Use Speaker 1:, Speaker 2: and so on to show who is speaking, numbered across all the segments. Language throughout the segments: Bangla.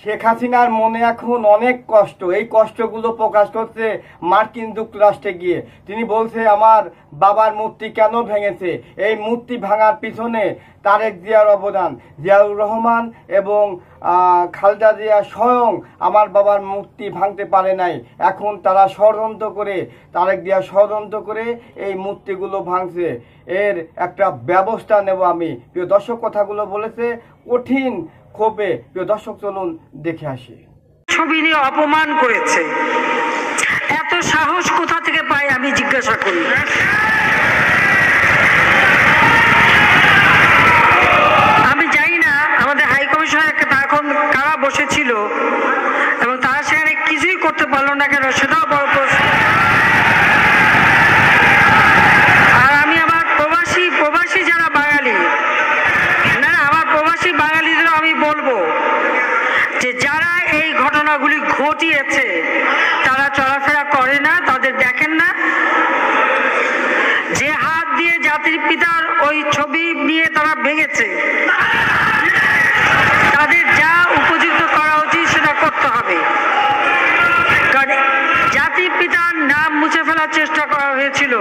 Speaker 1: শেখ হাসিনার মনে এখন অনেক কষ্ট। এই কষ্টগুলো প্রকাশ করছে মার্কিন যুক্তরাষ্ট্রে গিয়ে। তিনি বলছে আমার বাবার মূর্তি কেন ভেঙেছে, এই মূর্তি ভাঙার পিছনে তারেক জিয়ার অবদান। জিয়াউর রহমান এবং খালেদা জিয়া স্বয়ং আমার বাবার মূর্তি ভাঙতে পারে নাই, এখন তারা ষড়যন্ত্র করে, তারেক জিয়া ষড়যন্ত্র করে এই মূর্তিগুলো ভাঙছে। এর একটা ব্যবস্থা নেব আমি। প্রিয় দর্শক, কথাগুলো বলেছে কঠিন ক্ষোভে। প্রিয় দর্শক, চলুন দেখে আসি।
Speaker 2: ছবি নিয়ে অপমান করেছে, এত সাহস কোথা থেকে পাই আমি জিজ্ঞাসা করি। আমি জানি না আমাদের হাই কমিশনার এখন কারা বসেছিল এবং তারা সেখানে কিছুই করতে পারলো না কেন, সেটাও বড় প্রশ্ন। আর আমি আমার প্রবাসী যারা বাঙালি, না আমার প্রবাসী বাঙালিদেরও আমি বলবো যে যারা এই ঘটনাগুলি ঘটিয়েছে তারা চলাফেরা করে না, তাদের দেখেন না। যে হাত দিয়ে জাতির পিতার ওই ছবি নিয়ে তারা ভেঙেছে, তাদের যা উপযুক্ত করা উচিত সেটা করতে হবে। কারণ জাতির পিতার নাম মুছে ফেলার চেষ্টা করা হয়েছিল,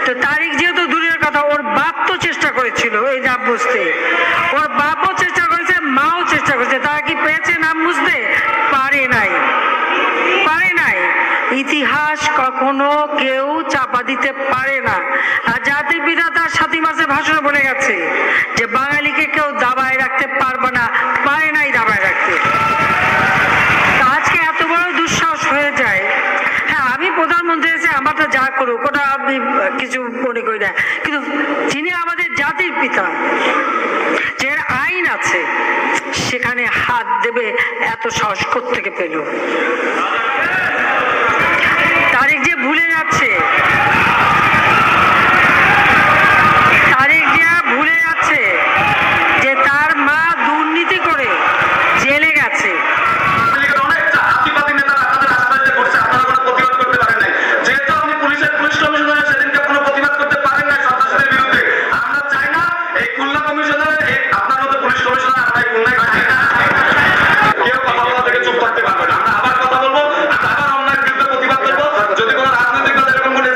Speaker 2: তো তারিখ যেহেতু দূরের কথা, ওর বাপ তো চেষ্টা করেছিল এই নাম মুছতে, ওর বাপও চেষ্টা করেছে, মাও চেষ্টা করেছে। তারা কি পেয়েছে নাম মুছতে? পারে নাই। ইতিহাস কখনো কেউ চাপা দিতে পারে না। আর জাতির পিতা তার 7 মাসে ভাষণে বলে গেছে যে বাঙালিকে কেউ দাবায় রাখতে পারবে না, পারে নাই দাবায় রাখতে। আজকে এত বড় দুঃসাহস হয়ে যায়। হ্যাঁ, আমি প্রধানমন্ত্রী এসে আমারটা যা করুক ওটা আমি কিছু মনে করি না, কিন্তু যিনি আমাদের জাতির পিতা, যে আইন আছে, সেখানে হাত দেবে এত সাহস কোত্থেকে পেল? তারিখ যে ভুলে যাচ্ছে, যে তার মা দুর্নীতি করে জেলে গেছে।
Speaker 3: কেউ কথা বলা থেকে চুপ থাকতে পারবে না। আমরা আবার অন্যায় বিরুদ্ধে প্রতিবাদ করবো। যদি কোনো রাজনৈতিক দল এরকম করে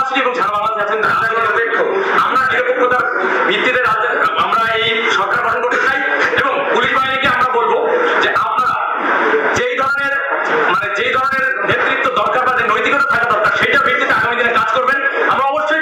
Speaker 3: ইউনিভার্সিটি এবং সারা বাংলাদেশে আছেন তারা